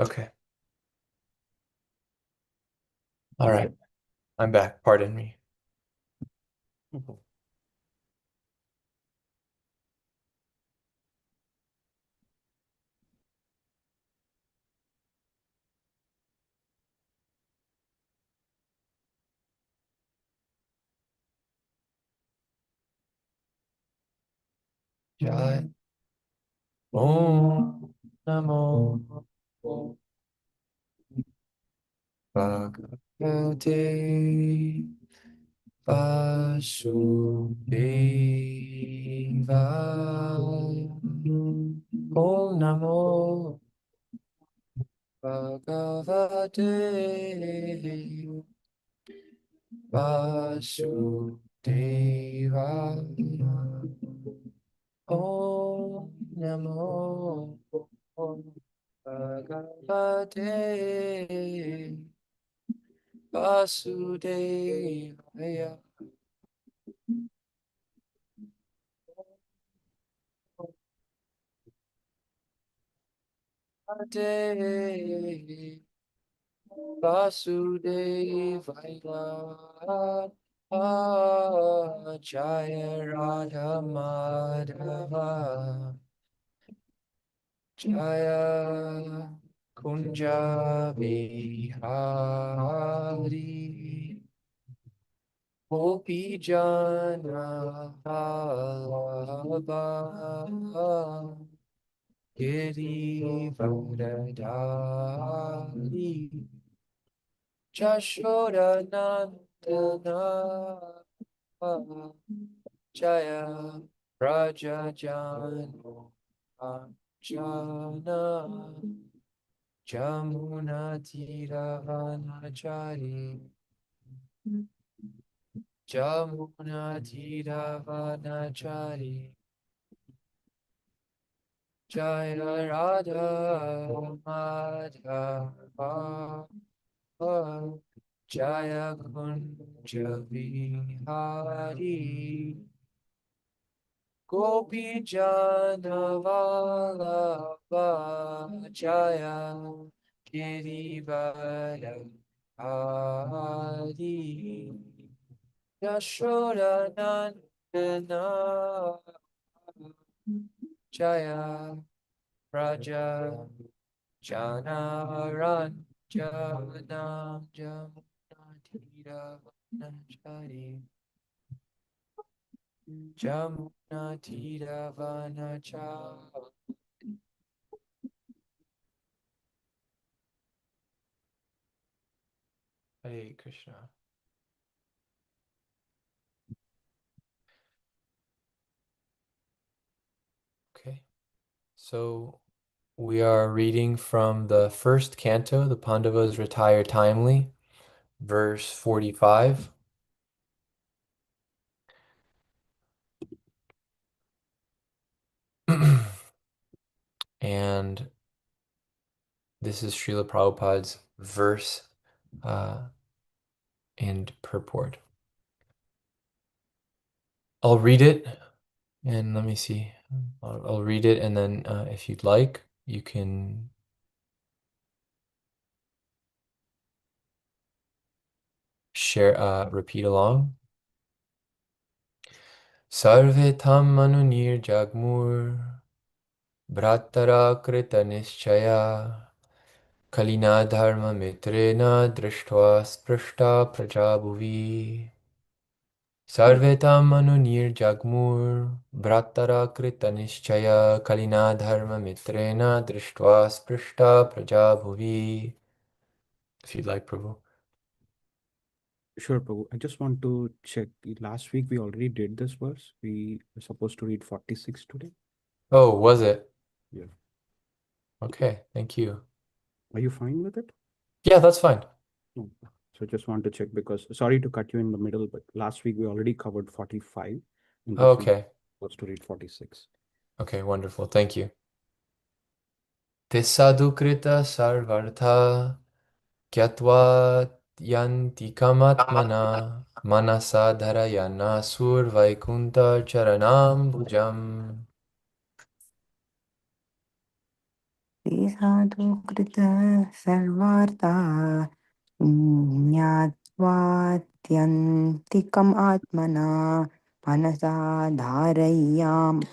Okay. All right. I'm back. Pardon me. Mhm. Jai Om Namo Bhagavate Vasudevaya. Om Namo Bhagavate Vasudevaya. Om Namo Bhagavate Vasudevaya. Bhagavate Vasudevaya. Jaya Radha Madhava Jaya Kunja Vihari Gopi Jana Vallabha Giri Varadari Jashoda Nandana Jaya Raja Jano Jana Jamuna Tiravanachari Jamuna Tiravanachari Jaya Radha Madhava Jaya Kunja Vihari Gopi Jana Vallabha Jaya Girivara Hari Yashoda Nandana Jaya Raja Janaran Jana Jamuna Tira Vanachari Jamuna Tira Vanachari. Hare Krishna. Okay, so we are reading from the first canto, The Pandavas Retire Timely, verse 45. And this is Srila Prabhupada's verse and purport. I'll read it and let me see. I'll read it and then if you'd like, you can repeat along. Sarve tam manu nirjagmur bhrattara krita nischaya kalina dharma mitrena drishtva sprishta praja bhuvi. Sarvetam manu nirjagmur bhrattara krita nischaya kalina dharma mitrena drishtva sprishta praja bhuvi. If you'd like, Prabhu. Sure, Prabhu. I just want to check. Last week we already did this verse. We were supposed to read 46 today. Oh, was it? Yeah. Okay, thank you. Are you fine with it? Yeah, that's fine. No. So just want to check because sorry to cut you in the middle, but last week we already covered 45 and this week Okay. we're supposed to read 46. Okay, wonderful. Thank you. Tisadukrita sarvartha kyatva yantikamātmana manasa dharayana survaikunta charanam bhujam. साधु कृत सर्वार्था ज्ञात्वात्यन्तिकम् आत्मना मनसा धारयामासुर्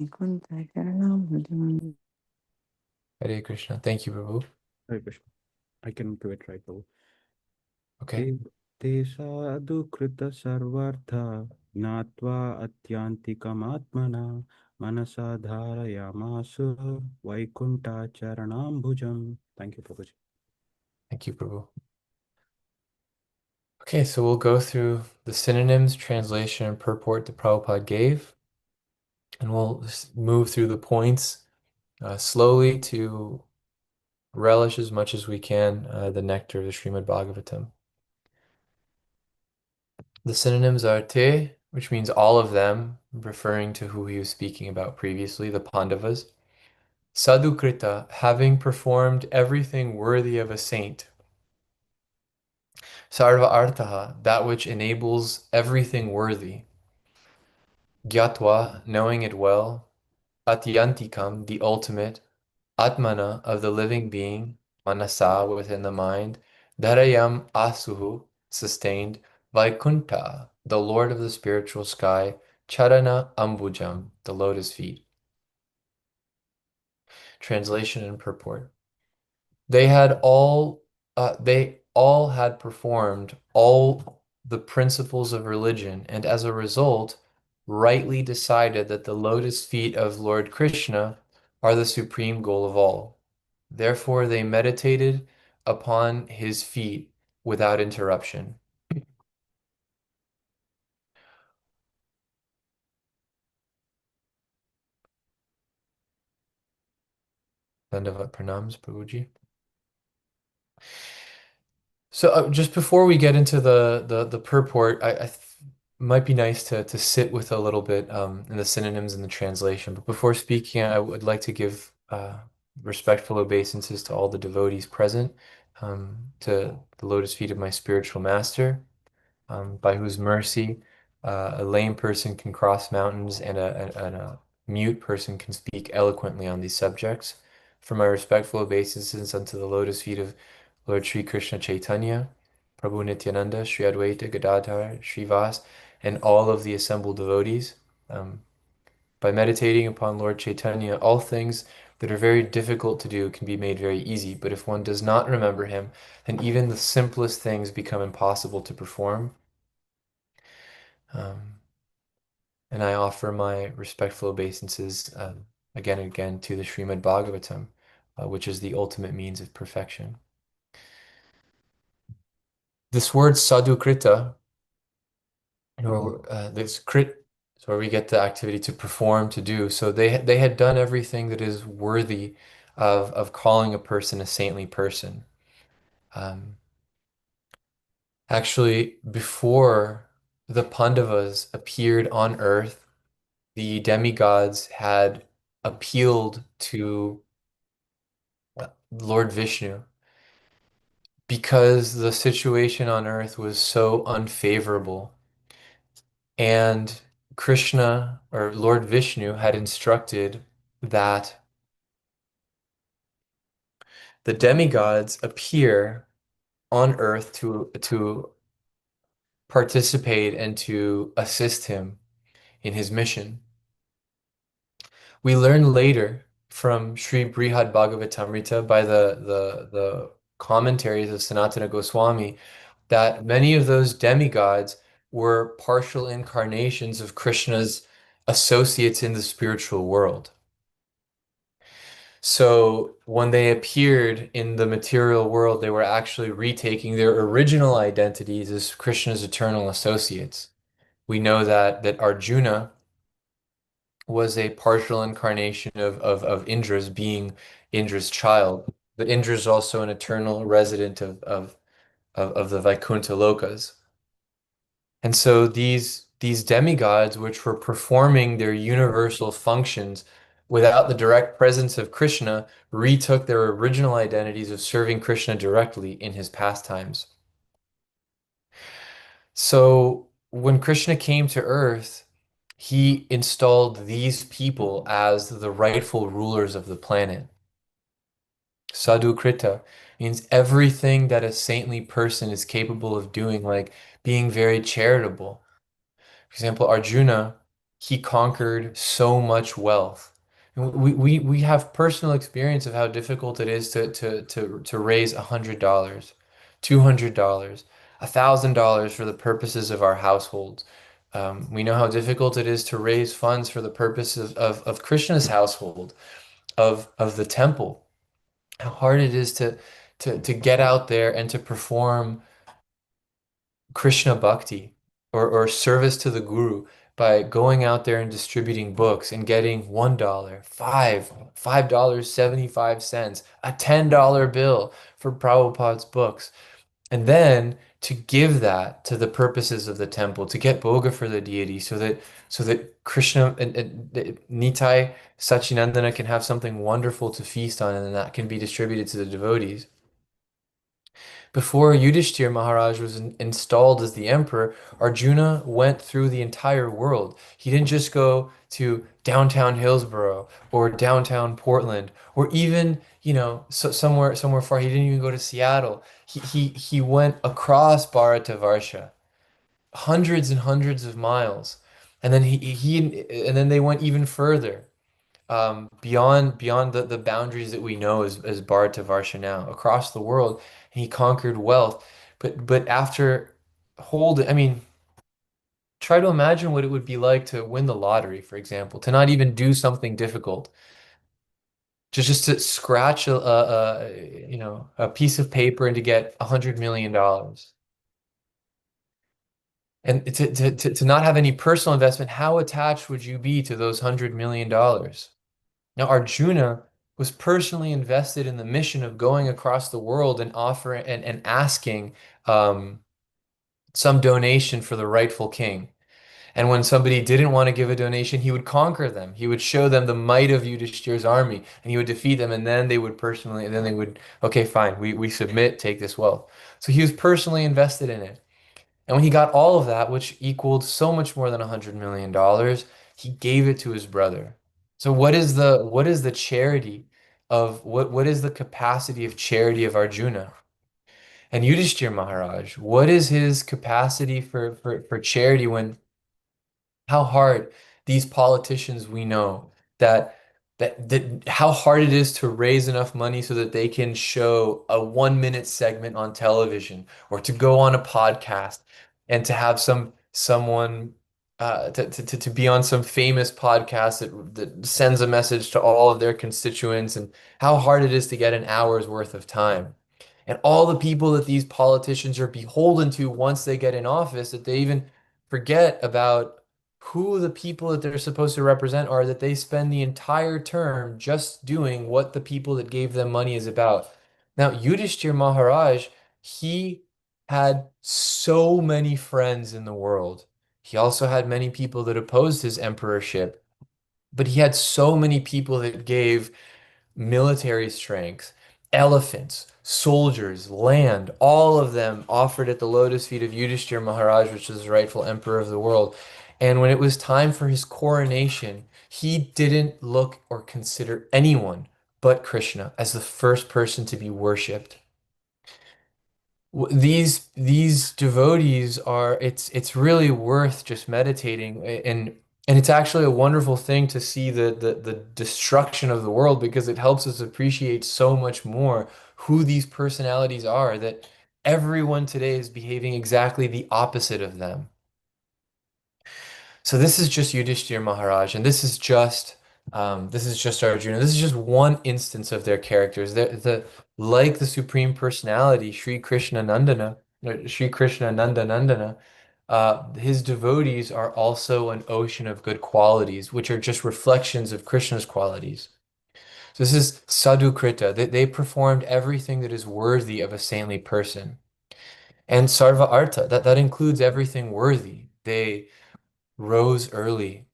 निकुञ्जशरणं Hare Krishna. Thank you, Prabhu. Hare Krishna. I can do it right, Prabhu. Okay. ते ते साधुकृत सर्वार्था ज्ञात्वा अत्यन्तिकमात्मना मनसा धारयामासु वैकुण्ठाचरणाम्बुजम्. Thank you, Prabhuji. Thank you, Prabhu. Okay, so we'll go through the synonyms, translation, and purport that Prabhupada gave, and we'll move through the points slowly to relish as much as we can the nectar of the Srimad Bhagavatam. The synonyms are te, which means all of them, referring to who he was speaking about previously, the Pandavas. Sadhukrita, having performed everything worthy of a saint. Sarva artaha, that which enables everything worthy. Gyatva, knowing it well. Atyantikam, the ultimate. Atmana, of the living being. Manasa, within the mind. Dharayam asuhu, sustained. Vaikunta, the Lord of the spiritual sky. Charana ambujam, the lotus feet. Translation and purport. They all had performed all the principles of religion, and as a result, rightly decided that the lotus feet of Lord Krishna are the supreme goal of all. Therefore, they meditated upon his feet without interruption. Dandavat pranams, Prabhuji. So just before we get into the purport, might be nice to sit with a little bit in the synonyms and the translation. But before speaking, I would like to give respectful obeisances to all the devotees present, to the lotus feet of my spiritual master, by whose mercy a lame person can cross mountains and a mute person can speak eloquently on these subjects. For my respectful obeisances unto the lotus feet of Lord Sri Krishna Chaitanya, Prabhu Nityananda, Sri Advaita Gadadhar, Srivas, and all of the assembled devotees. By meditating upon Lord Chaitanya, all things that are very difficult to do can be made very easy. But if one does not remember him, then even the simplest things become impossible to perform. Um, and I offer my respectful obeisances again and again to the Srimad Bhagavatam, which is the ultimate means of perfection. This word sadhukrita, or this krit, so where we get the activity to perform, to do. So they had done everything that is worthy of calling a person a saintly person. Um, Actually, before the Pandavas appeared on earth, the demigods had appealed to Lord Vishnu because the situation on earth was so unfavorable. And Krishna or Lord Vishnu had instructed that the demigods appear on earth to participate and to assist him in his mission. We learn later from Sri Brihad Bhagavatamrita by the commentaries of Sanatana Goswami that many of those demigods were partial incarnations of Krishna's associates in the spiritual world. So when they appeared in the material world, they were actually retaking their original identities as Krishna's eternal associates. We know that Arjuna was a partial incarnation of Indra's, being Indra's child. But Indra is also an eternal resident of the Vaikuntha Lokas. And so these demigods, which were performing their universal functions without the direct presence of Krishna, retook their original identities of serving Krishna directly in his pastimes. So when Krishna came to earth, he installed these people as the rightful rulers of the planet. Sadhu Krita means everything that a saintly person is capable of doing, like being very charitable. For example, Arjuna, he conquered so much wealth. And we have personal experience of how difficult it is to raise $100, $200, $1,000 for the purposes of our households. We know how difficult it is to raise funds for the purposes of Krishna's household, of the temple. How hard it is to get out there and to perform Krishna bhakti or service to the guru by going out there and distributing books and getting $1, $5.75, a $10 bill for Prabhupada's books. And then to give that to the purposes of the temple, to get boga for the deity so that Krishna and Nitai Sachinandana can have something wonderful to feast on and then that can be distributed to the devotees. Before Yudhishthir Maharaj was installed as the emperor, Arjuna went through the entire world. He didn't just go to downtown Hillsborough or downtown Portland or even, somewhere far. He didn't even go to Seattle. He went across Bharatavarsha, hundreds and hundreds of miles. And then and then they went even further beyond the boundaries that we know as Bharatavarsha now, across the world. And he conquered wealth. But after I mean, try to imagine what it would be like to win the lottery, for example, to not even do something difficult, just to scratch a piece of paper and to get $100 million. And to not have any personal investment, how attached would you be to those $100 million? Now, Arjuna was personally invested in the mission of going across the world and offering and asking some donation for the rightful king. And when somebody didn't want to give a donation, he would conquer them. He would show them the might of Yudhishthir's army, and he would defeat them. And then they would, okay, fine, we submit, take this wealth. So he was personally invested in it. And when he got all of that, which equaled so much more than $100 million, he gave it to his brother. So what is the charity of what is the capacity of charity of Arjuna? And Yudhishthir Maharaj, what is his capacity for charity when how hard these politicians we know that how hard it is to raise enough money so that they can show a 1 minute segment on television or to go on a podcast and to have someone to be on some famous podcast that sends a message to all of their constituents and how hard it is to get an hour's worth of time. And all the people that these politicians are beholden to once they get in office, that they even forget about who the people that they're supposed to represent are, that they spend the entire term just doing what the people that gave them money is about. Now, Yudhishthir Maharaj, he had so many friends in the world. He also had many people that opposed his emperorship, but he had so many people that gave military strength, elephants, soldiers, land, all of them offered at the lotus feet of Yudhishthir Maharaj, which is the rightful emperor of the world. And when it was time for his coronation, he didn't look or consider anyone but Krishna as the first person to be worshipped. These devotees are it's really worth just meditating and it's actually a wonderful thing to see the destruction of the world because it helps us appreciate so much more who these personalities are, that everyone today is behaving exactly the opposite of them. So this is just Yudhishthir Maharaj, and this is just Arjuna. This is just one instance of their characters. Like the Supreme Personality, Sri Krishna Nandana, or Sri Krishna Nanda Nandana, his devotees are also an ocean of good qualities, which are just reflections of Krishna's qualities. So this is Sadhu Krita. They performed everything that is worthy of a saintly person. And Sarva Artha, that includes everything worthy. They rose early.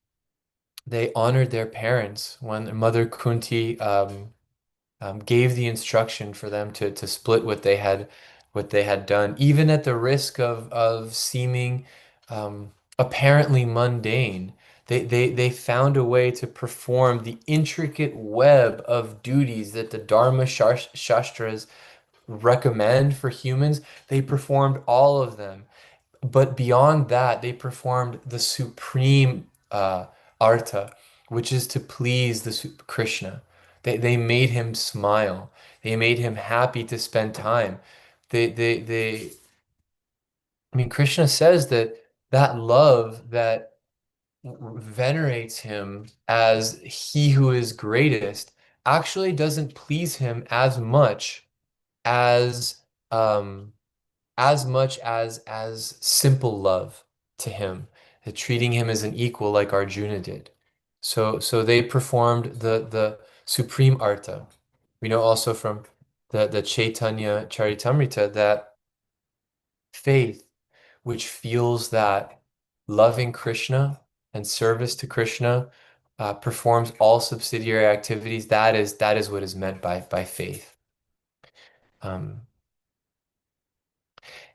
They honored their parents when Mother Kunti gave the instruction for them to split what they had done, even at the risk of seeming apparently mundane. They found a way to perform the intricate web of duties that the Dharma Shastras recommend for humans. They performed all of them. But beyond that, they performed the supreme artha, which is to please the Krishna. They made him smile. They made him happy to spend time. They I mean, Krishna says that that love that venerates him as he who is greatest actually doesn't please him as um as simple love to him, treating him as an equal like Arjuna did. So they performed the supreme artha. We know also from the Chaitanya Charitamrita that faith, which feels that loving Krishna and service to Krishna performs all subsidiary activities. That is what is meant by faith. Um,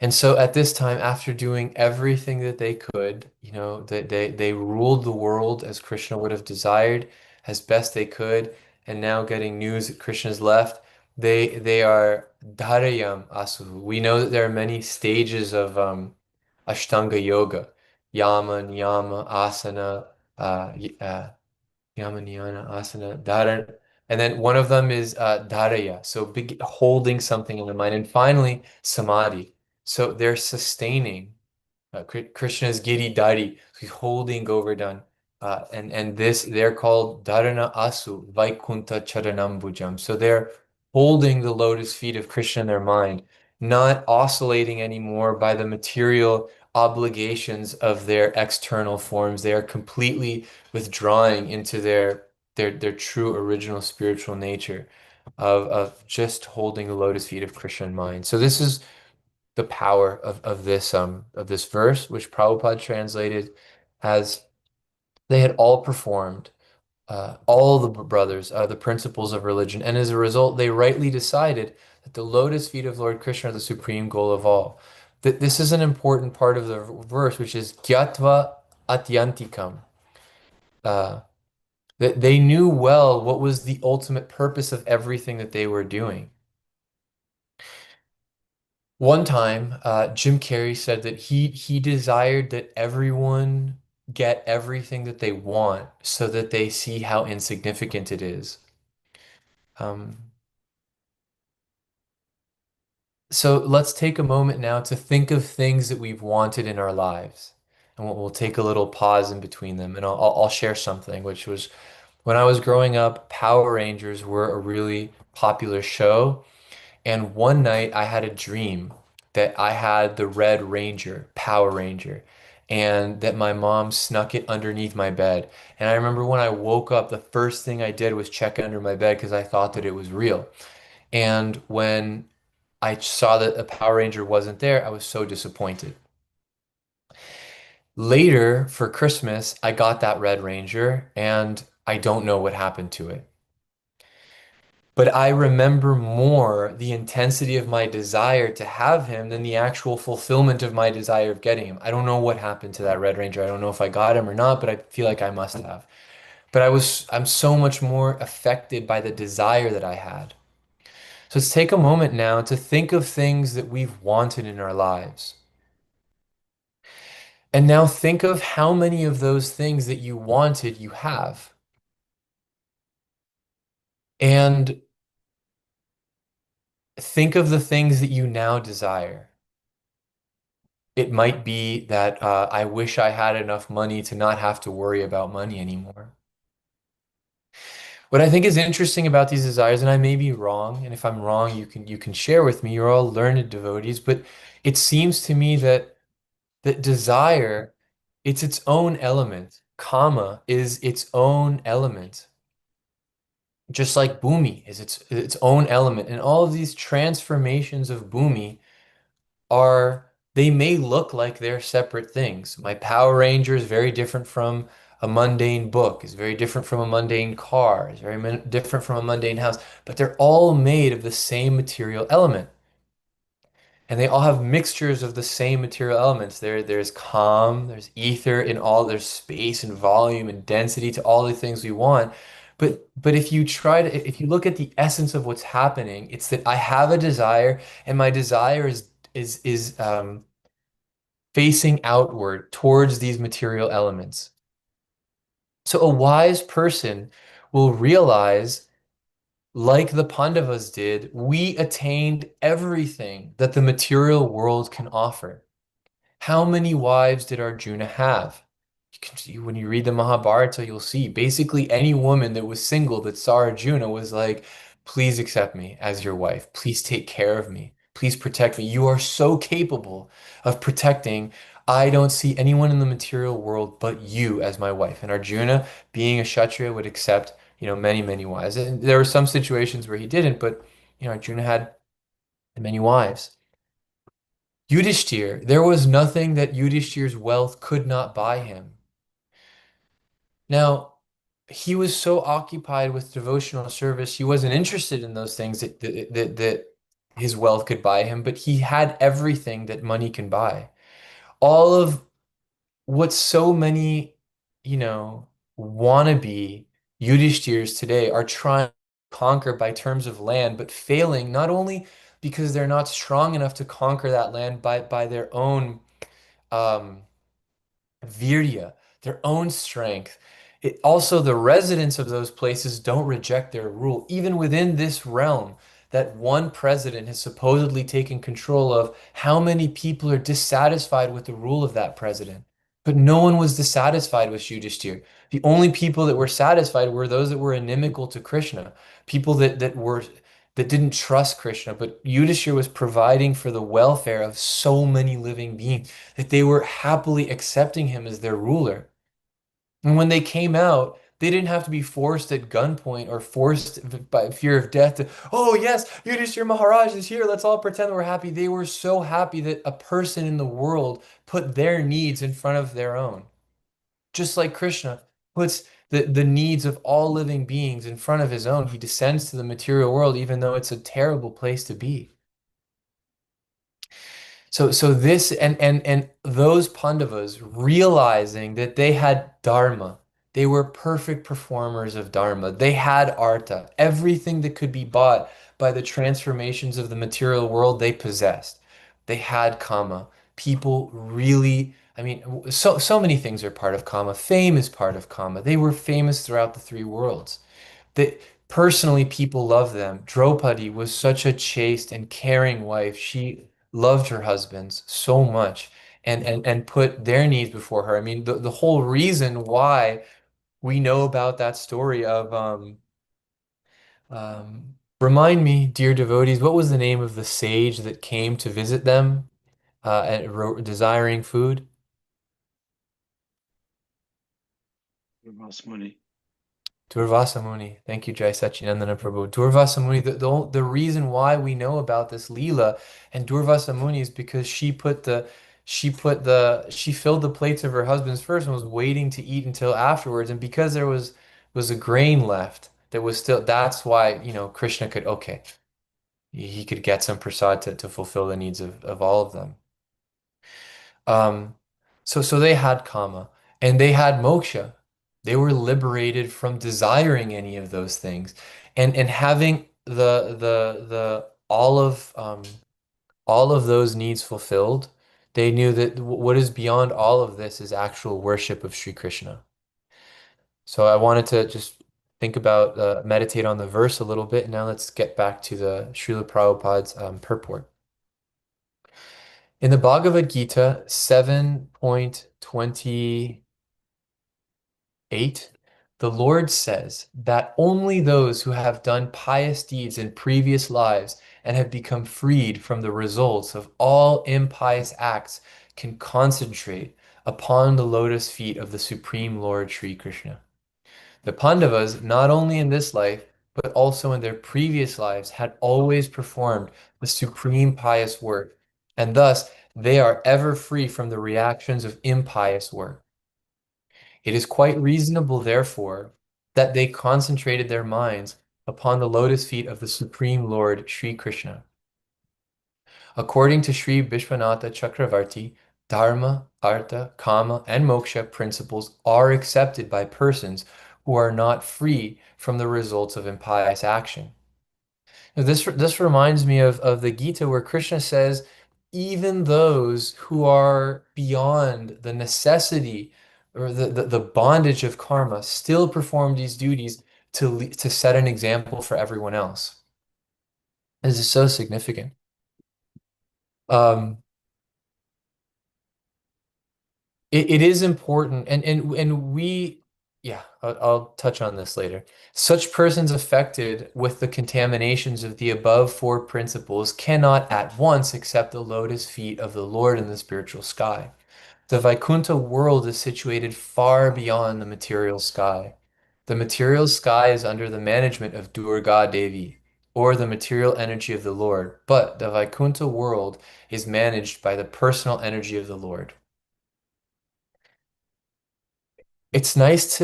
And so at this time, after doing everything that they could, they ruled the world as Krishna would have desired, as best they could, and now getting news that Krishna's left, they are Dharayam Asuhu. We know that there are many stages of Ashtanga Yoga, Yama, Niyama, Asana, Yama, Niyana, Asana, Dharana. And then one of them is Dharaya, so big, holding something in the mind. And finally, Samadhi. So they're sustaining. Krishna's Giri Dari, he's holding Govardhan. And this, they're called Dharana Asu, Vaikunta Charanambujam. So they're holding the lotus feet of Krishna in their mind, not oscillating anymore by the material obligations of their external forms. They are completely withdrawing into their true original spiritual nature of just holding the lotus feet of Krishna in mind. So this is the power of this verse, which Prabhupada translated as they had all performed all the brothers the principles of religion, and as a result, they rightly decided that the lotus feet of Lord Krishna are the supreme goal of all. That this is an important part of the verse, which is Gyatva Atyantikam. Uh, that they knew well what was the ultimate purpose of everything that they were doing. One time, Jim Carrey said that he desired that everyone get everything that they want so that they see how insignificant it is. Um, so let's take a moment now to think of things that we've wanted in our lives. And we'll take a little pause in between them. And I'll share something, which was when I was growing up, Power Rangers were a really popular show. And one night I had a dream that I had the Red Ranger, Power Ranger, and that my mom snuck it underneath my bed. And I remember when I woke up, the first thing I did was check under my bed because I thought that it was real. And when I saw that a Power Ranger wasn't there, I was so disappointed. Later, for Christmas, I got that Red Ranger, and I don't know what happened to it. But I remember more the intensity of my desire to have him than the actual fulfillment of my desire of getting him. I don't know what happened to that Red Ranger. I don't know if I got him or not, but I feel like I must have. But I'm so much more affected by the desire that I had. So let's take a moment now to think of things that we've wanted in our lives. And now think of how many of those things that you wanted you have. And think of the things that you now desire. It might be that I wish I had enough money to not have to worry about money anymore. What I think is interesting about these desires, and I may be wrong, and if I'm wrong, you can share with me. You're all learned devotees, but it seems to me that desire, it's its own element. Kama is its own element, just like Bhumi is its own element. And all of these transformations of Bhumi are they may look like they're separate things. My Power Ranger is very different from a mundane book, is very different from a mundane car, is very different from a mundane house, but they're all made of the same material element. And they all have mixtures of the same material elements. There's calm, there's ether, in all there's space and volume and density to all the things we want. But if you try to if you look at the essence of what's happening, it's that I have a desire, and my desire is facing outward towards these material elements. So a wise person will realize, like the Pandavas did, we attained everything that the material world can offer. How many wives did Arjuna have? When you read the Mahabharata, you'll see basically any woman that was single that saw Arjuna was like, please accept me as your wife. Please take care of me. Please protect me. You are so capable of protecting. I don't see anyone in the material world but you as my wife. And Arjuna, being a Kshatriya, would accept, many, many wives. And there were some situations where he didn't, but, Arjuna had many wives. Yudhishthir, there was nothing that Yudhishthir's wealth could not buy him. Now, he was so occupied with devotional service, he wasn't interested in those things that his wealth could buy him, but he had everything that money can buy. All of what so many, you know, wannabe Yudhishthir's today are trying to conquer by terms of land, but failing not only because they're not strong enough to conquer that land by their own um, virya, their own strength. Also, the residents of those places don't reject their rule. Even within this realm, that one president has supposedly taken control of, how many people are dissatisfied with the rule of that president? But no one was dissatisfied with Yudhishthir. The only people that were satisfied were those that were inimical to Krishna, people that didn't trust Krishna. But Yudhishthir was providing for the welfare of so many living beings that they were happily accepting him as their ruler. And when they came out, they didn't have to be forced at gunpoint or forced by fear of death to, oh yes, Yudhishthira Maharaj is here, let's all pretend we're happy. They were so happy that a person in the world put their needs in front of their own. Just like Krishna puts the needs of all living beings in front of his own, he descends to the material world, even though it's a terrible place to be. So this and those Pandavas realizing that they had Dharma, they were perfect performers of Dharma. They had Artha, everything that could be bought by the transformations of the material world they possessed. They had Kama. People really, I mean, so many things are part of Kama. Fame is part of Kama. They were famous throughout the three worlds. That personally people love them. Draupadi was such a chaste and caring wife. She loved her husbands so much and put their needs before her. I mean, the whole reason why we know about that story of remind me, dear devotees, what was the name of the sage that came to visit them desiring food? Mouse money. Durvasa Muni. Thank you, Jai Satchidananda Prabhu. Durvasa Muni, the reason why we know about this Leela and Durvasa Muni is because she filled the plates of her husband's first and was waiting to eat until afterwards. And because there was a grain left that was still, that's why, Krishna could, okay, he could get some prasad to fulfill the needs of all of them. Um, so they had kama and they had moksha. They were liberated from desiring any of those things, and having the all of those needs fulfilled. They knew that what is beyond all of this is actual worship of Sri Krishna. So I wanted to just think about meditate on the verse a little bit. Now let's get back to the Srila Prabhupada's purport. In the Bhagavad Gita 7.28, the Lord says that only those who have done pious deeds in previous lives and have become freed from the results of all impious acts can concentrate upon the lotus feet of the Supreme Lord Sri Krishna. The Pandavas, not only in this life, but also in their previous lives, had always performed the supreme pious work, and thus they are ever free from the reactions of impious work. It is quite reasonable, therefore, that they concentrated their minds upon the lotus feet of the Supreme Lord Sri Krishna. According to Sri Vishwanatha Chakravarti, Dharma, Artha, Kama, and Moksha principles are accepted by persons who are not free from the results of impious action. Now, this reminds me of the Gita where Krishna says, even those who are beyond the necessity or the bondage of karma still perform these duties to set an example for everyone else. This is so significant. Um, it is important, and we, yeah, I'll touch on this later. Such persons affected with the contaminations of the above four principles cannot at once accept the lotus feet of the Lord in the spiritual sky. The Vaikuntha world is situated far beyond the material sky. The material sky is under the management of Durga Devi, or the material energy of the Lord, but the Vaikuntha world is managed by the personal energy of the Lord. It's nice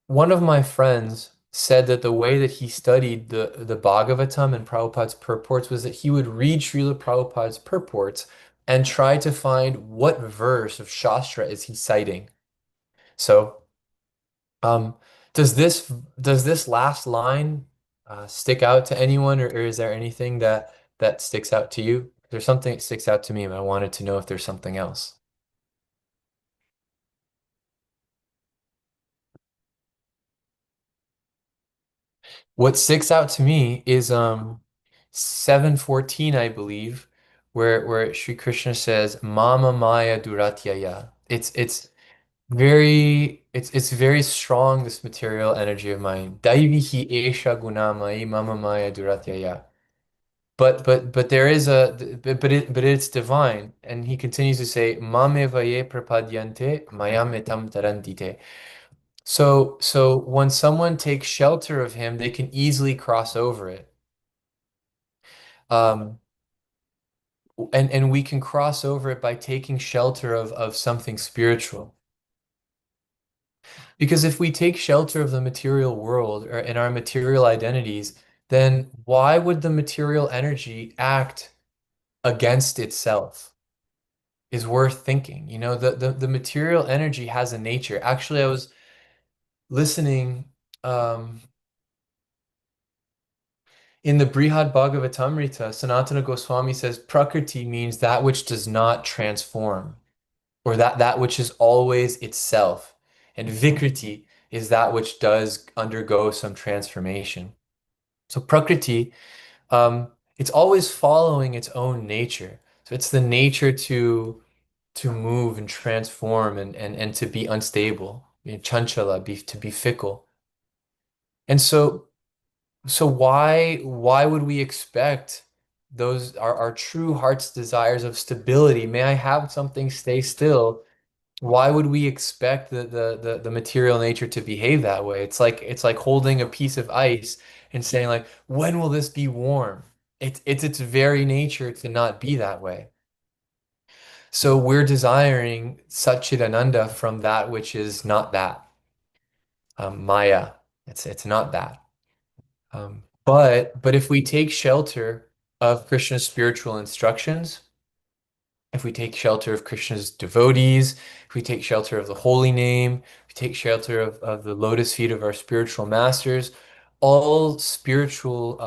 one of my friends said that the way that he studied the Bhagavatam and Prabhupada's purports was that he would read Srila Prabhupada's purports and try to find what verse of Shastra is he citing. So, um, does this last line stick out to anyone, or is there anything that sticks out to you? There's something that sticks out to me, but I wanted to know if there's something else. What sticks out to me is 7:14, I believe, where Sri Krishna says, Mama Maya Duratyaya. It's very strong, this material energy of mine. Daivihi Esha Gunamai Mama Maya Duratyaya. But there is but it's divine. And he continues to say, Mame Vaye Prapadyante Mayam Etam Tarantite. So when someone takes shelter of him, they can easily cross over it. Um, and we can cross over it by taking shelter of something spiritual. Because if we take shelter of the material world or in our material identities, then why would the material energy act against itself? Is worth thinking. You know, the material energy has a nature. Actually, I was listening. In the Brihad Bhagavatamrita, Sanatana Goswami says Prakriti means that which does not transform, or that which is always itself. And Vikriti is that which does undergo some transformation. So Prakriti, it's always following its own nature. So it's the nature to move and transform and to be unstable, chanchala, to be fickle. And so why would we expect those our true heart's desires of stability? May I have something stay still? Why would we expect the material nature to behave that way? It's like holding a piece of ice and saying like, when will this be warm? It's its very nature to not be that way. So we're desiring Satchidananda from that which is not that. Maya. It's not that. But if we take shelter of Krishna's spiritual instructions, if we take shelter of Krishna's devotees, if we take shelter of the holy name, if we take shelter of the lotus feet of our spiritual masters, all spiritual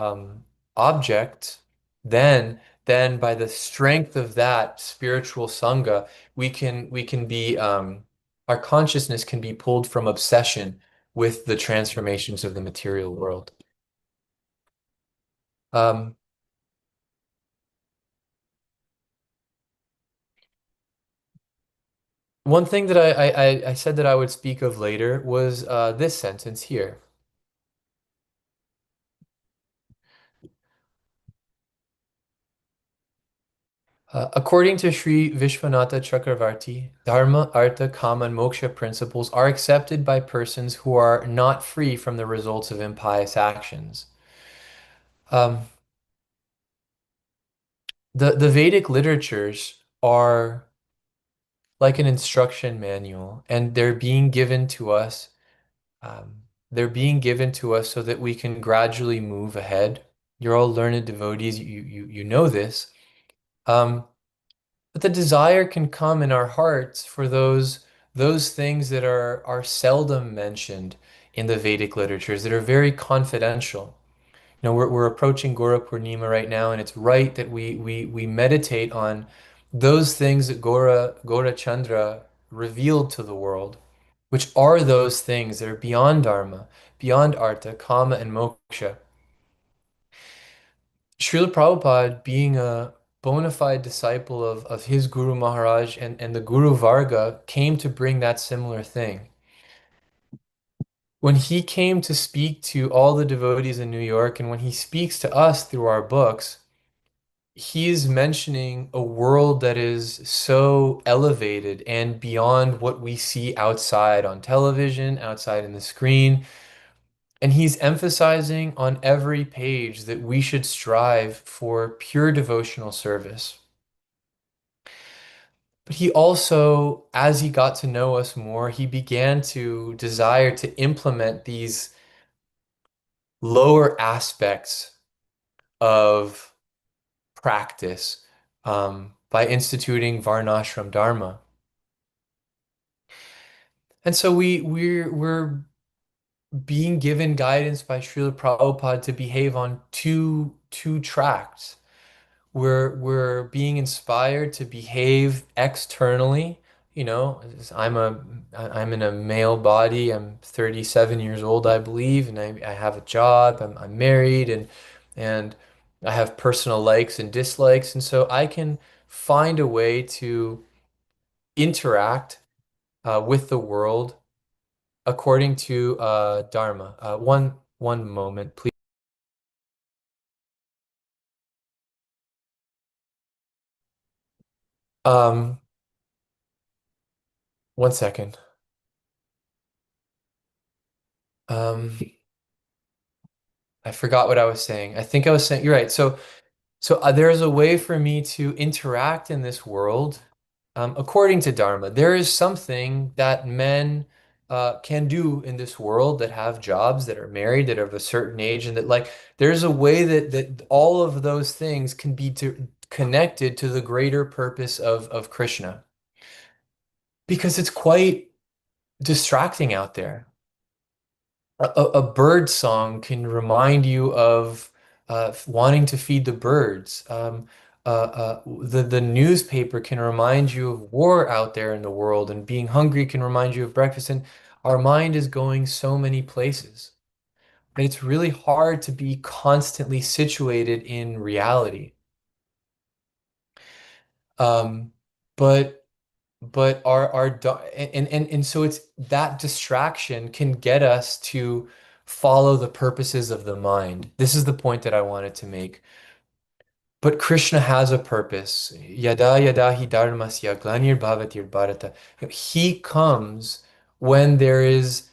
objects, then by the strength of that spiritual sangha, we can be our consciousness can be pulled from obsession with the transformations of the material world. Um, One thing that I said that I would speak of later was this sentence here. According to Sri Vishwanatha Chakravarti, Dharma, Artha, Kama, and Moksha principles are accepted by persons who are not free from the results of impious actions. Um, the Vedic literatures are like an instruction manual, and they're being given to us so that we can gradually move ahead. You're all learned devotees, you know this. Um, but the desire can come in our hearts for those things that are seldom mentioned in the Vedic literatures that are very confidential. You know, we're approaching Gora Purnima right now, and it's right that we meditate on those things that Gora Chandra revealed to the world, which are those things that are beyond Dharma, beyond Artha, Kama, and Moksha. Srila Prabhupada, being a bona fide disciple of his Guru Maharaj and the Guru Varga, came to bring that similar thing. When he came to speak to all the devotees in New York, and when he speaks to us through our books, he is mentioning a world that is so elevated and beyond what we see outside on television, outside in the screen. And he's emphasizing on every page that we should strive for pure devotional service. But he also, as he got to know us more, he began to desire to implement these lower aspects of practice by instituting Varnashram Dharma. And so we're being given guidance by Srila Prabhupada to behave on two tracks. We're being inspired to behave externally. You know, I'm in a male body. I'm 37 years old, I believe, and I have a job. I'm married, and I have personal likes and dislikes, and so I can find a way to interact with the world according to Dharma. One moment, please. Um, 1 second. Um, I forgot what I was saying. I think I was saying you're right. So there's a way for me to interact in this world according to Dharma. There is something that men can do in this world that have jobs, that are married, that are of a certain age, and that like there's a way that all of those things can be connected to the greater purpose of Krishna. Because it's quite distracting out there. A bird song can remind you of wanting to feed the birds. The newspaper can remind you of war out there in the world, and being hungry can remind you of breakfast. And our mind is going so many places. And it's really hard to be constantly situated in reality. Um, but and so it's that distraction can get us to follow the purposes of the mind. This is the point that I wanted to make. But Krishna has a purpose. Yada yada hi dharmasya glanir bhavatir bharata. He comes when there is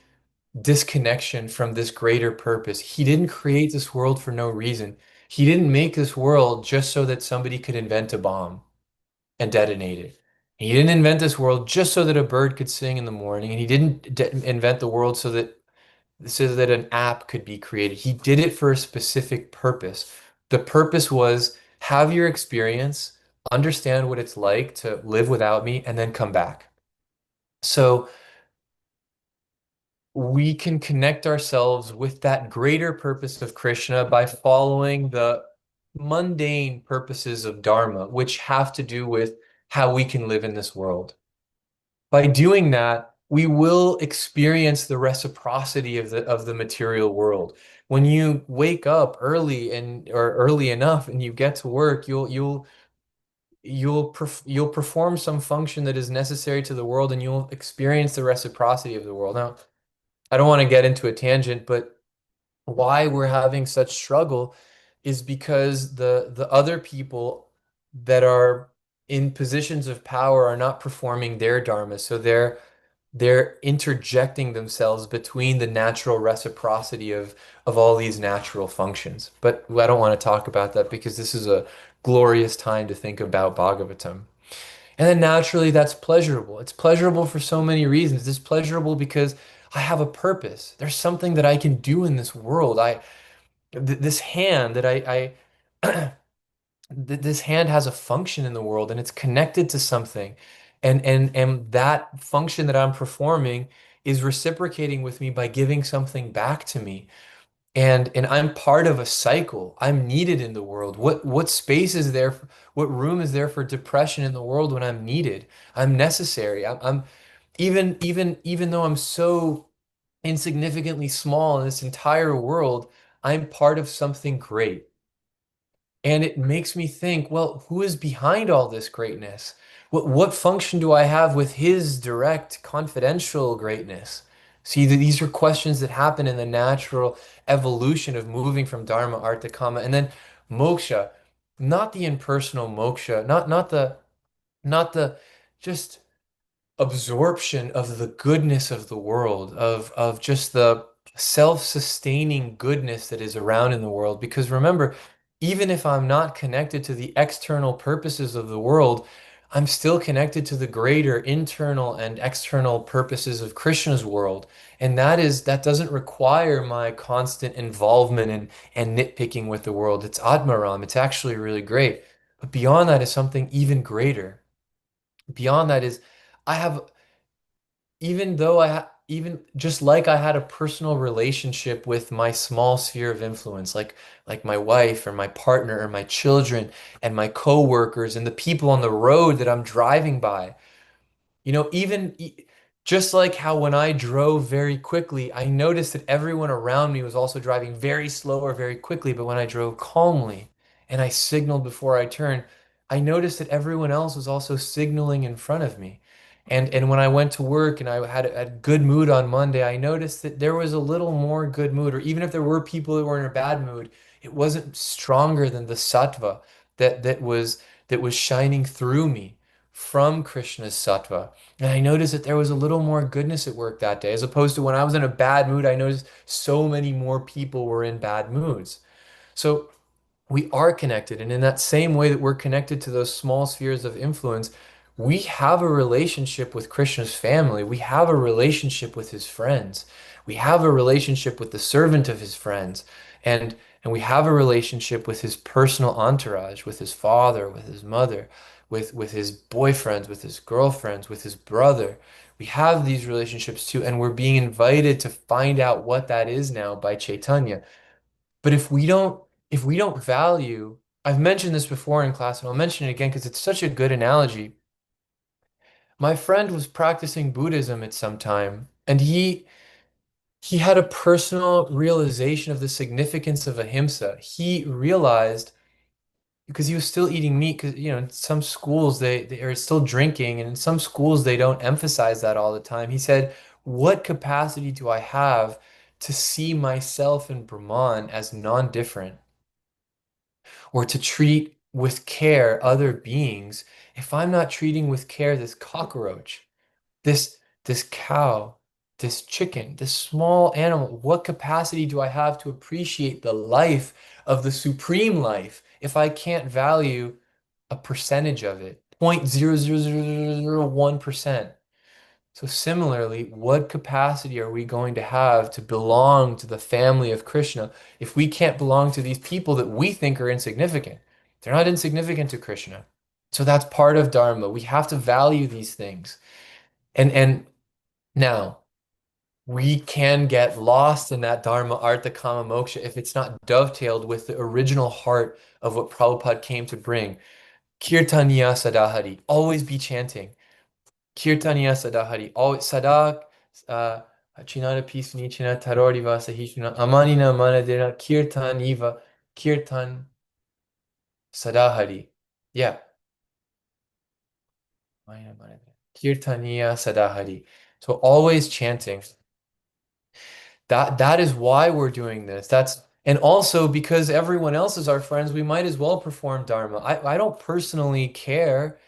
disconnection from this greater purpose. He didn't create this world for no reason. He didn't make this world just so that somebody could invent a bomb and detonate it. He didn't invent this world just so that a bird could sing in the morning, and he didn't invent the world so that an app could be created. He did it for a specific purpose. The purpose was have your experience, understand what it's like to live without me, and then come back. So we can connect ourselves with that greater purpose of Krishna by following the mundane purposes of Dharma, which have to do with how we can live in this world. By doing that, we will experience the reciprocity of the material world. When you wake up early or early enough and you get to work, you'll perform some function that is necessary to the world, and you'll experience the reciprocity of the world. Now, I don't want to get into a tangent, but why we're having such struggle is because the other people that are in positions of power are not performing their dharma, so they're interjecting themselves between the natural reciprocity of all these natural functions. But I don't want to talk about that because this is a glorious time to think about Bhagavatam. And then naturally, that's pleasurable. It's pleasurable for so many reasons. It's pleasurable because I have a purpose. There's something that I can do in this world. This hand that I this hand has a function in the world and it's connected to something. And that function that I'm performing is reciprocating with me by giving something back to me. And I'm part of a cycle. I'm needed in the world. What space is there what room is there for depression in the world when I'm needed? I'm necessary. I'm even though I'm so insignificantly small in this entire world, I'm part of something great. And it makes me think, well, who is behind all this greatness? What function do I have with his direct, confidential greatness? See, these are questions that happen in the natural evolution of moving from Dharma, Artha, Kama, and then moksha, not the impersonal moksha, not the just absorption of the goodness of the world, of just the self-sustaining goodness that is around in the world. Because remember, even if I'm not connected to the external purposes of the world, I'm still connected to the greater internal and external purposes of Krishna's world. And that doesn't require my constant involvement and nitpicking with the world. It's Atmaram. It's actually really great. But beyond that is something even greater. Beyond that is I have even though even just like I had a personal relationship with my small sphere of influence, like my wife or my partner or my children and my coworkers and the people on the road that I'm driving by. Just like how when I drove very quickly, I noticed that everyone around me was also driving very slow or very quickly. But when I drove calmly and I signaled before I turned, I noticed that everyone else was also signaling in front of me. And when I went to work and I had a good mood on Monday, I noticed that there was a little more good mood, or even if there were people that were in a bad mood, it wasn't stronger than the sattva that was shining through me from Krishna's sattva. And I noticed that there was a little more goodness at work that day, as opposed to when I was in a bad mood, I noticed so many more people were in bad moods. So we are connected. And in that same way that we're connected to those small spheres of influence, we have a relationship with Krishna's family. We have a relationship with his friends. We have a relationship with the servant of his friends. And we have a relationship with his personal entourage, with his father, with his mother, with his boyfriends, with his girlfriends, with his brother. We have these relationships too, and we're being invited to find out what that is now by Chaitanya. But if we don't value, I've mentioned this before in class and I'll mention it again because it's such a good analogy. My friend was practicing Buddhism at some time and he had a personal realization of the significance of ahimsa. He realized because he was still eating meat because in some schools they are still drinking and in some schools they don't emphasize that all the time. He said, "What capacity do I have to see myself in Brahman as non-different?" Or to treat with care other beings, if I'm not treating with care this cockroach, this cow, this chicken, this small animal, what capacity do I have to appreciate the life of the supreme life if I can't value a percentage of it, 0.00001%? So similarly, what capacity are we going to have to belong to the family of Krishna if we can't belong to these people that we think are insignificant? They're not insignificant to Krishna. So that's part of Dharma. We have to value these things. And now we can get lost in that Dharma, Artha, Kama, Moksha if it's not dovetailed with the original heart of what Prabhupada came to bring. Kirtaniya Sadahari. Always be chanting. Kirtaniya Sadahari. Always Sadak Chinada Pisunichina Taroriva Sahishuna Amanina Manadira Kirtaniva Kirtan Sadahari. Yeah. Kirtaniya Sadahari. So always chanting. That is why we're doing this. And also because everyone else is our friends, we might as well perform Dharma. I don't personally care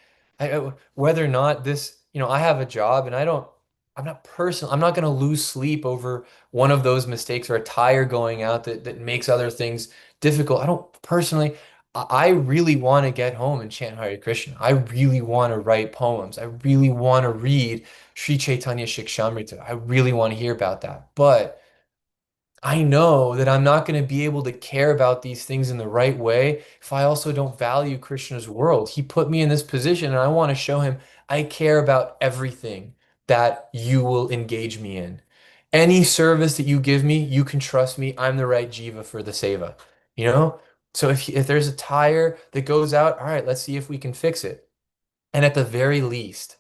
whether or not I have a job and I'm not going to lose sleep over one of those mistakes or a tire going out that makes other things difficult. I don't personally, I really want to get home and chant Hare Krishna. I really want to write poems. I really want to read Sri Chaitanya Shikshamrita. I really want to hear about that. But I know that I'm not going to be able to care about these things in the right way if I also don't value Krishna's world. He put me in this position, and I want to show him I care about everything that you will engage me in. Any service that you give me, you can trust me. I'm the right jiva for the seva. You know? So if there's a tire that goes out, all right, let's see if we can fix it. And at the very least,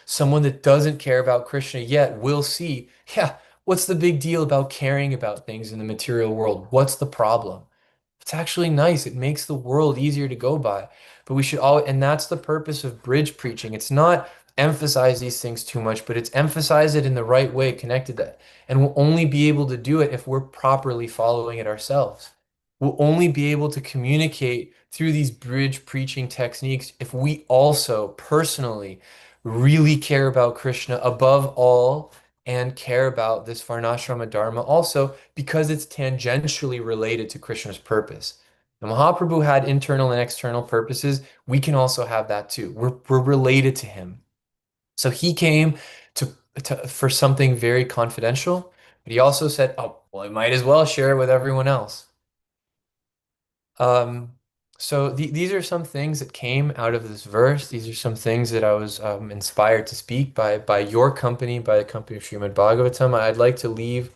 someone that doesn't care about Krishna yet will see, yeah, what's the big deal about caring about things in the material world? What's the problem? It's actually nice. It makes the world easier to go by. But we should all, and that's the purpose of bridge preaching. It's not emphasize these things too much, but it's emphasize it in the right way, connected that. And we'll only be able to do it if we're properly following it ourselves. We'll only be able to communicate through these bridge preaching techniques if we also personally really care about Krishna above all and care about this Varnashrama Dharma also because it's tangentially related to Krishna's purpose. The Mahaprabhu had internal and external purposes. We can also have that too. We're related to him. So he came to, for something very confidential, but he also said, oh, well, I might as well share it with everyone else. Um, so these are some things that came out of this verse. These are some things that I was inspired to speak by your company, by the company of Srimad Bhagavatam. I'd like to leave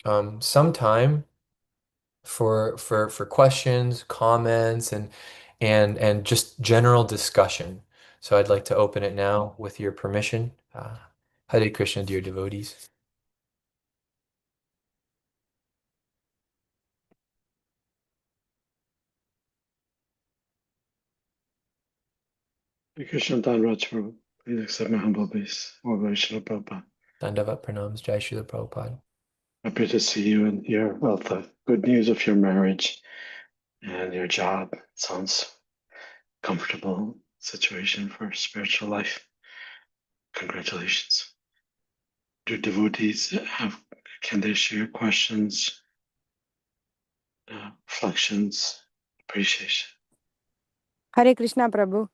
some time for questions, comments, and just general discussion. So I'd like to open it now with your permission. Hare Krishna, dear devotees. Krishna Dhanraj Prabhu. Please accept my humble obeisance. Or Vaishnava Prabhupada. Dandavat pranams, Jai Srila Prabhupada. Happy to see you and hear wealth of good news of your marriage and your job. Sounds comfortable situation for spiritual life. Congratulations. Do devotees can they share questions, reflections, appreciation? Hare Krishna Prabhu.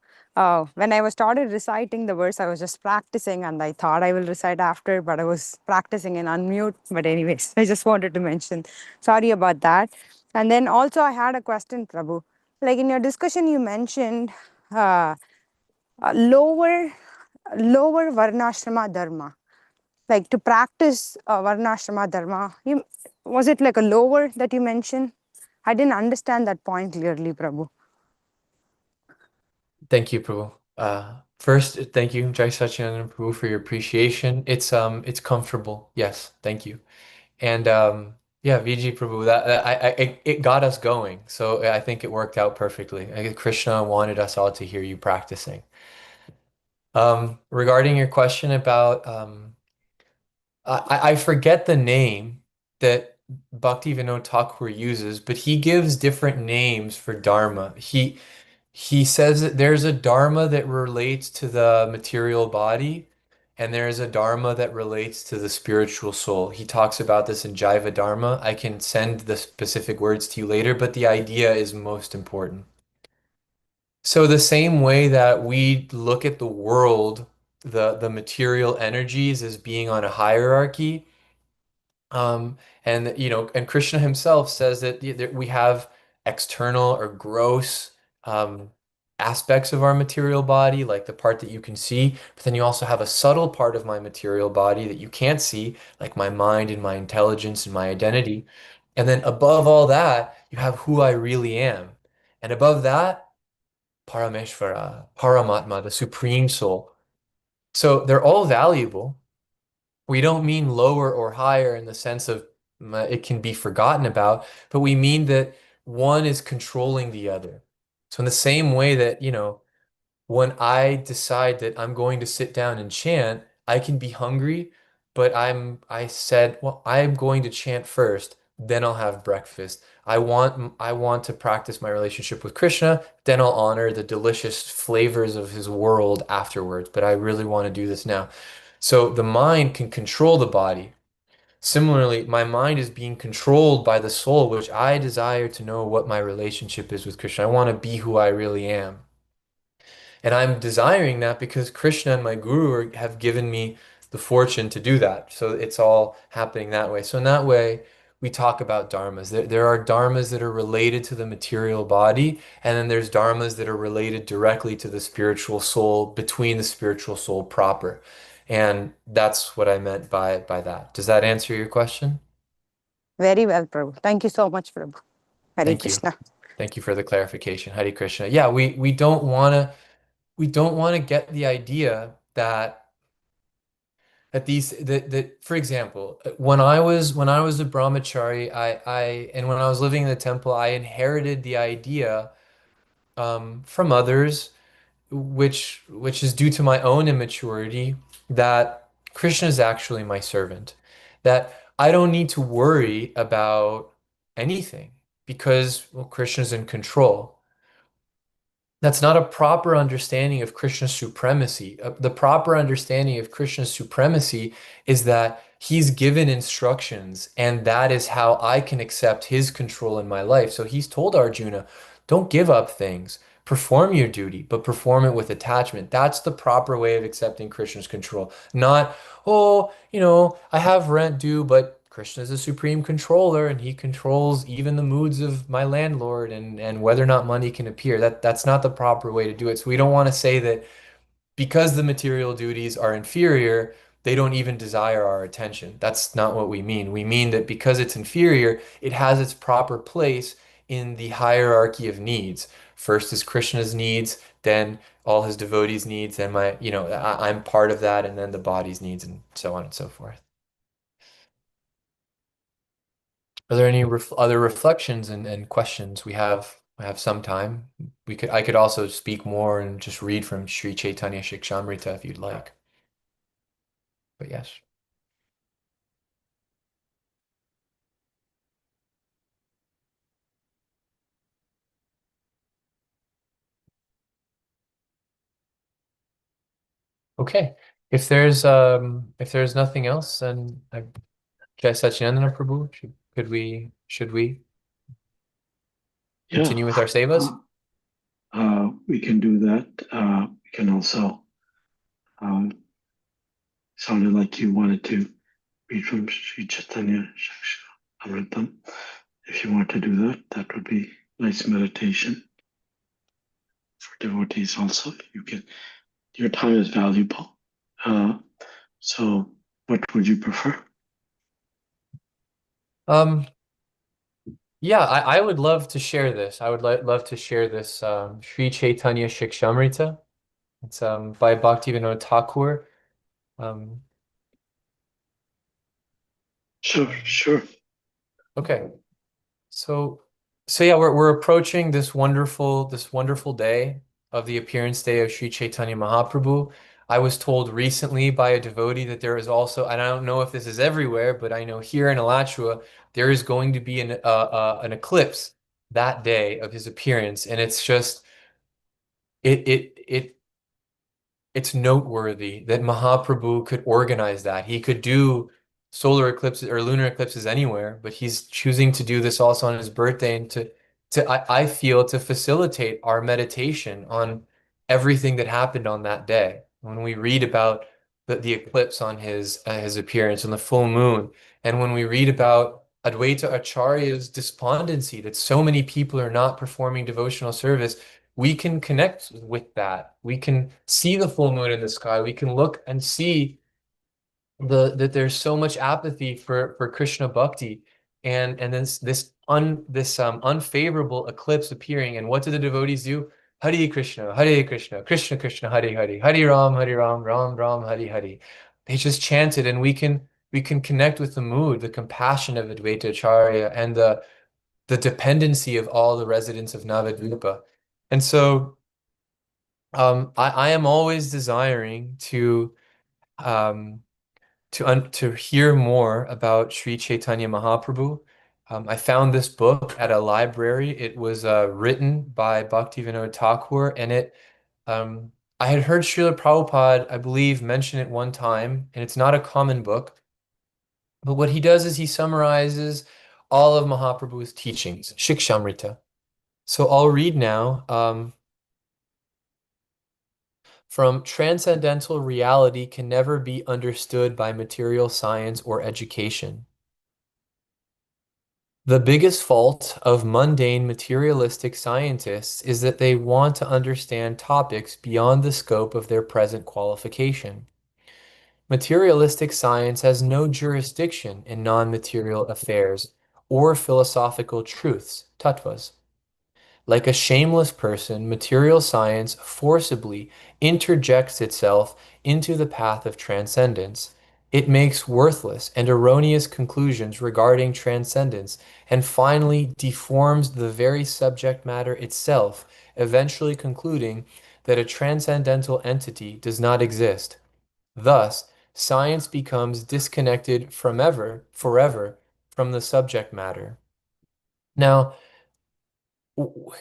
When I was started reciting the verse, I was just practicing and I thought I will recite after, but I was practicing in unmute. But anyways, I just wanted to mention. Sorry about that. And then also I had a question, Prabhu. Like in your discussion, you mentioned uh, lower Varnashrama Dharma. Like to practice Varnashrama Dharma. Was it like a lower that you mentioned? I didn't understand that point clearly, Prabhu. Thank you, Prabhu. First, thank you, Jai Satchidananda Prabhu, for your appreciation. It's comfortable. Yes, thank you. And yeah, VG Prabhu, it got us going. So I think it worked out perfectly. I think Krishna wanted us all to hear you practicing. Regarding your question about I forget the name that Bhaktivinoda Thakur uses, but he gives different names for Dharma. He says that there's a dharma that relates to the material body, and there's a dharma that relates to the spiritual soul. He talks about this in Jaiva Dharma. I can send the specific words to you later, but the idea is most important. So the same way that we look at the world, the material energies as being on a hierarchy, and and Krishna himself says that we have external or gross um, aspects of our material body, like the part that you can see, but then you also have a subtle part of my material body that you can't see, like my mind and my intelligence and my identity. And then above all that, you have who I really am. And above that, Parameshvara, Paramatma, the Supreme Soul. So they're all valuable. We don't mean lower or higher in the sense of it can be forgotten about, but we mean that one is controlling the other. So in the same way that, when I decide that I'm going to sit down and chant, I can be hungry, but I said, well, I'm going to chant first, then I'll have breakfast. I want to practice my relationship with Krishna, then I'll honor the delicious flavors of his world afterwards, but I really want to do this now. So the mind can control the body. Similarly, my mind is being controlled by the soul, which I desire to know what my relationship is with Krishna. I want to be who I really am. And I'm desiring that because Krishna and my guru have given me the fortune to do that. So it's all happening that way. So in that way, we talk about dharmas. There are dharmas that are related to the material body, and then there's dharmas that are related directly to the spiritual soul, between the spiritual soul proper. And that's what I meant by that. Does that answer your question? Very well, Prabhu. Thank you so much, Prabhu. Hare Thank you. Krishna. Thank you for the clarification. Hare Krishna. Yeah, we don't want to get the idea that for example, when I was a brahmachari, I and when I was living in the temple, I inherited the idea from others, which is due to my own immaturity, that Krishna is actually my servant, that I don't need to worry about anything because, well, Krishna's in control. That's not a proper understanding of Krishna's supremacy. The proper understanding of Krishna's supremacy is that he's given instructions, and that is how I can accept his control in my life. So he's told Arjuna, don't give up things. Perform your duty, but perform it with attachment. That's the proper way of accepting Krishna's control. Not, oh, I have rent due, but Krishna is a supreme controller and he controls even the moods of my landlord and whether or not money can appear. That's not the proper way to do it. So we don't want to say that because the material duties are inferior, they don't even desire our attention. That's not what we mean. We mean that because it's inferior, it has its proper place in the hierarchy of needs. First is Krishna's needs, then all his devotees' needs, then I'm part of that, and then the body's needs, and so on and so forth. Are there any other reflections and questions? We have some time. I could also speak more and just read from Sri Chaitanya Shikshamrita if you'd like. But yes. Okay. If there's nothing else, then Jai Satchidananda Prabhu, should we Yeah, continue with our sevas? we can do that. We can also, sounded like you wanted to read from Sri Chaitanya Amritam. If you want to do that, that would be nice meditation for devotees also. Your time is valuable. So what would you prefer? Um, yeah, I would love to share this. I would love to share this Sri Chaitanya Shikshamrita. It's by Bhaktivinoda Thakur. Um, Sure. okay. So yeah, we're approaching this wonderful day of the appearance day of Sri Chaitanya Mahaprabhu. I was told recently by a devotee that there is also, and I don't know if this is everywhere, but I know here in Alachua there is going to be an eclipse that day of his appearance, and it's just it it's noteworthy that Mahaprabhu could organize that. He could do solar eclipses or lunar eclipses anywhere, but he's choosing to do this also on his birthday and I feel to facilitate our meditation on everything that happened on that day. When we read about the eclipse on his appearance on the full moon, and when we read about Advaita Acharya's despondency that so many people are not performing devotional service, we can connect with that. We can see the full moon in the sky. We can look and see that there's so much apathy for Krishna bhakti, and this unfavorable eclipse appearing. And what do the devotees do? Hare Krishna, Krishna Krishna, Hare Hare, Hare Ram, Ram Ram, Hare Hare. They just chanted, and we can connect with the mood, the compassion of Advaita Acharya, and the dependency of all the residents of Navadvipa. And so I am always desiring um, to hear more about Sri Chaitanya Mahaprabhu. I found this book at a library. It was written by Bhaktivinoda Thakur, and I had heard Srila Prabhupada, I believe, mention it one time, and it's not a common book. But what he does is he summarizes all of Mahaprabhu's teachings, Shikshamrita. So I'll read now. from transcendental reality can never be understood by material science or education. The biggest fault of mundane materialistic scientists is that they want to understand topics beyond the scope of their present qualification. Materialistic science has no jurisdiction in non-material affairs or philosophical truths, tattvas. Like a shameless person, material science forcibly interjects itself into the path of transcendence. It makes worthless and erroneous conclusions regarding transcendence and finally deforms the very subject matter itself, eventually concluding that a transcendental entity does not exist. Thus, science becomes disconnected forever from the subject matter. Now,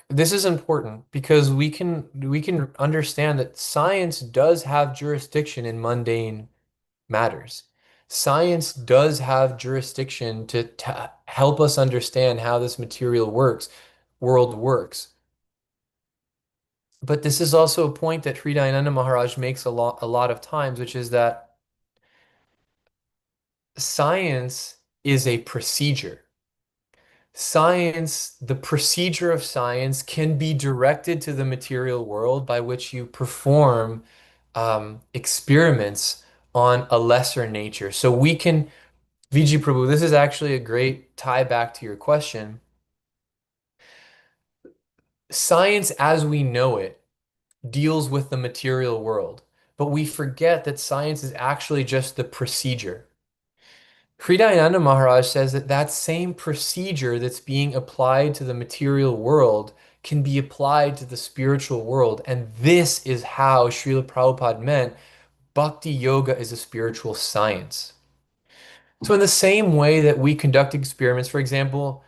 this is important because we can understand that science does have jurisdiction in mundane matters. Science does have jurisdiction to help us understand how this material world works. But this is also a point that Hridayananda Maharaj makes a lot of times, which is that science is a procedure. Science, the procedure of science can be directed to the material world by which you perform experiments on a lesser nature. So we can, Vijay Prabhu, this is actually a great tie back to your question. Science as we know it deals with the material world, but we forget that science is actually just the procedure. Hridayananda Maharaj says that that same procedure that's being applied to the material world can be applied to the spiritual world. And this is how Srila Prabhupada meant Bhakti Yoga is a spiritual science. So in the same way that we conduct experiments, for example,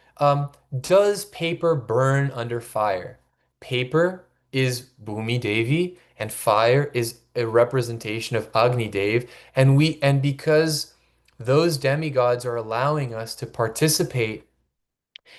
does paper burn under fire? Paper is Bhumi Devi, and fire is a representation of Agni Dev, and because those demigods are allowing us to participate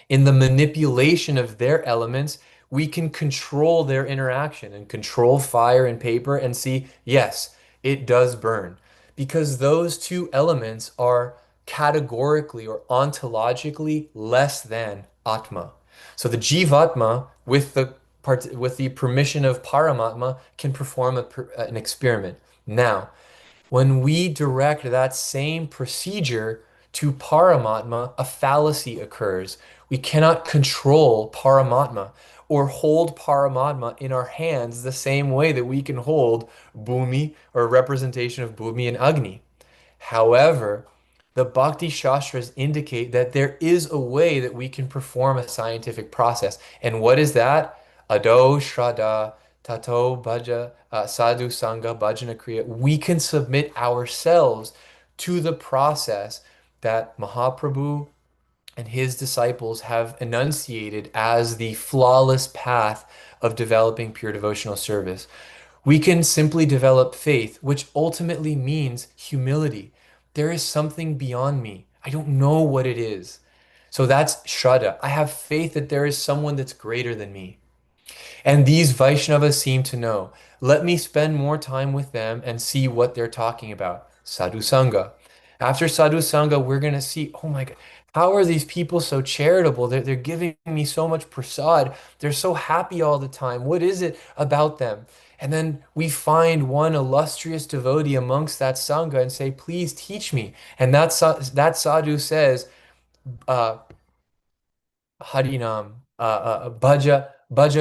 in the manipulation of their elements, we can control their interaction and control fire and paper and see, yes, it does burn. Because those two elements are categorically or ontologically less than Atma. So the Jivatma, with the permission of Paramatma, can perform an experiment. Now, when we direct that same procedure to Paramatma, a fallacy occurs. We cannot control Paramatma or hold Paramatma in our hands the same way that we can hold Bhumi or a representation of Bhumi and Agni. However, the Bhakti Shastras indicate that there is a way that we can perform a scientific process. And what is that? Ado Shraddha Tato Bhaja Sadhu Sangha Bhajana Kriya. We can submit ourselves to the process that Mahaprabhu and his disciples have enunciated as the flawless path of developing pure devotional service. We can simply develop faith, which ultimately means humility. There is something beyond me. I don't know what it is. So that's Shraddha. I have faith that there is someone that's greater than me. And these Vaishnavas seem to know. Let me spend more time with them and see what they're talking about. Sadhu Sangha. After Sadhu Sangha, we're going to see, oh my God, how are these people so charitable? They're giving me so much prasad. They're so happy all the time. What is it about them? And then we find one illustrious devotee amongst that Sangha and say, please teach me. And that sadhu says, uh, Harinam, Bhaja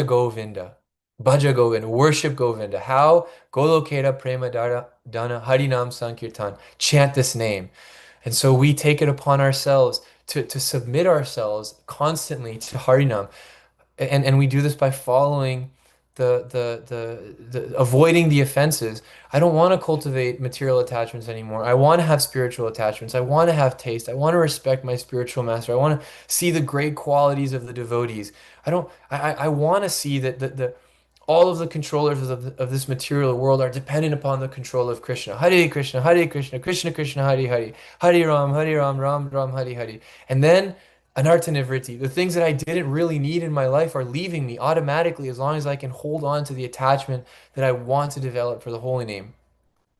Govinda, Bhaja Govinda, worship Govinda. How? Golokera Prema Dana Harinam Sankirtan. Chant this name. And so we take it upon ourselves to submit ourselves constantly to Harinam. And we do this by following the avoiding the offenses. I don't want to cultivate material attachments anymore. I want to have spiritual attachments. I want to have taste. I want to respect my spiritual master. I want to see the great qualities of the devotees. I want to see that the all of the controllers of this material world are dependent upon the control of Krishna. Hare Krishna, Krishna Krishna, Hare Hare, Hare Ram, Ram Ram, Hare Hare. And then Anartha-nivritti. The things that I didn't really need in my life are leaving me automatically as long as I can hold on to the attachment that I want to develop for the holy name.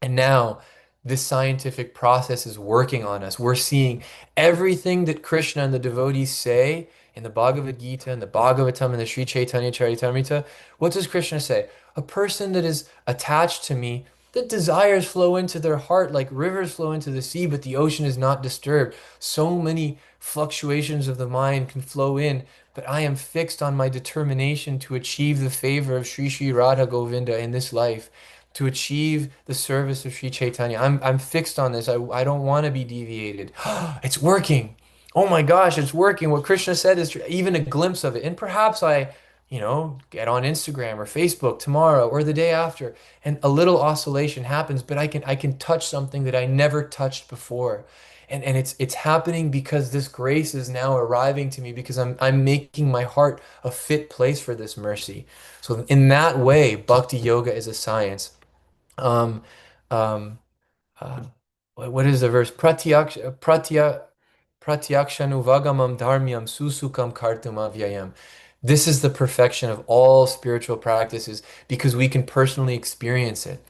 And now this scientific process is working on us. We're seeing everything that Krishna and the devotees say in the Bhagavad Gita and the Bhagavatam and the Sri Chaitanya Charitamrita. What does Krishna say? A person that is attached to me, the desires flow into their heart like rivers flow into the sea, but the ocean is not disturbed. So many fluctuations of the mind can flow in, but I am fixed on my determination to achieve the favor of Sri Sri Radha Govinda in this life, to achieve the service of Sri Chaitanya. I'm fixed on this. I don't want to be deviated. It's working. Oh my gosh, it's working. What Krishna said is even a glimpse of it. And perhaps get on Instagram or Facebook tomorrow or the day after, and a little oscillation happens, but I can touch something that I never touched before. And it's happening because this grace is now arriving to me because I'm making my heart a fit place for this mercy. So in that way, bhakti yoga is a science. Um, um, uh, what is the verse? Pratyakshanuvagamam dharmyam susukam kartum avyayam. This is the perfection of all spiritual practices because we can personally experience it.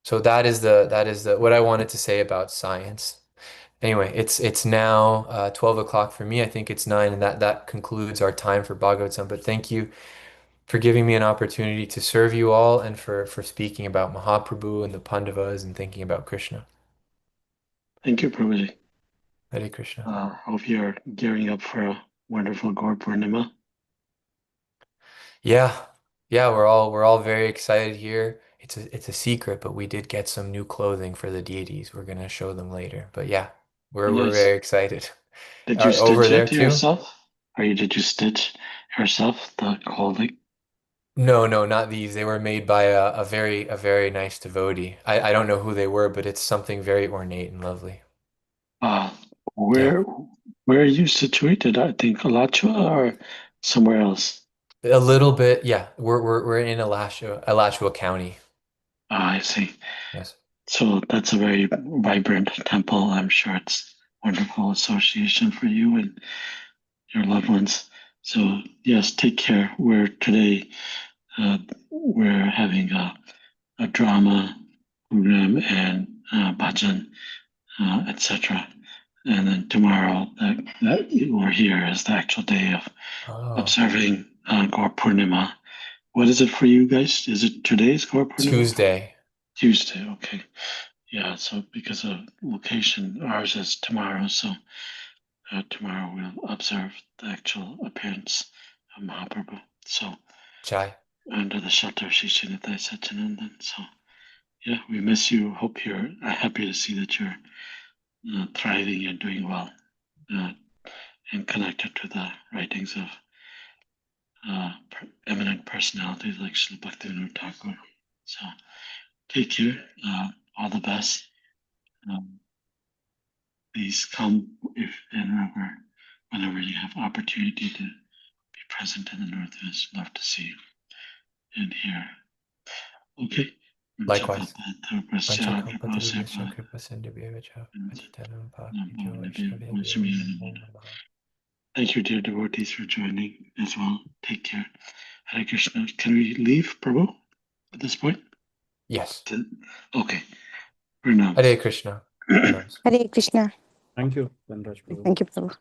So that is the what I wanted to say about science. Anyway, it's now 12 o'clock for me. I think it's 9, and that concludes our time for Bhagavatam. But thank you for giving me an opportunity to serve you all and for speaking about Mahaprabhu and the Pandavas and thinking about Krishna. Thank you, Prabhuji. Hare Krishna. Hope you're gearing up for a wonderful Gaur Purnima. Yeah. Yeah, we're all very excited here. It's a secret, but we did get some new clothing for the deities. We're gonna show them later. But yeah, we're Nice. very excited. Did you Over stitch there it too? yourself? Did you stitch yourself the clothing? No, no, not these. They were made by a very nice devotee. I don't know who they were, but it's something very ornate and lovely. Uh, Yeah. where where are you situated? I think Alachua or somewhere else. A little bit, yeah. We're in Alachua County. I see. Yes. So that's a very vibrant temple. I'm sure it's wonderful association for you and your loved ones. So yes, take care. We're having a drama program and bhajan, etc. And then tomorrow, that we're here is the actual day of Oh, observing Gaur Purnima. What is it for you guys? Is it today's Gaur Purnima? Tuesday. Tuesday, okay. Yeah, so because of location, ours is tomorrow, so tomorrow we'll observe the actual appearance of Mahaprabhu. So Chai. under the shelter of Shishinathai Satyanandan. So yeah, we miss you. Hope you're happy to see that you're thriving and doing well uh, and connected to the writings of eminent personalities like Srila Bhaktivinoda Thakur. So take care. All the best. Um, please come if and whenever you have opportunity to be present in the Northwest. Love to see you and hear. Okay. Likewise. Panchakalpatarubhyascha kripasindhubhyevacha patitanam pavanebhyo vaishnavebhyo namo namaha. Thank you, dear devotees, for joining as well. Take care. Hare Krishna. Can we leave, Prabhu, at this point? Yes. Okay. Pranam. Hare Krishna. Pranams. Hare Krishna. Thank you, Dhanraj Prabhu. Thank you, Prabhu.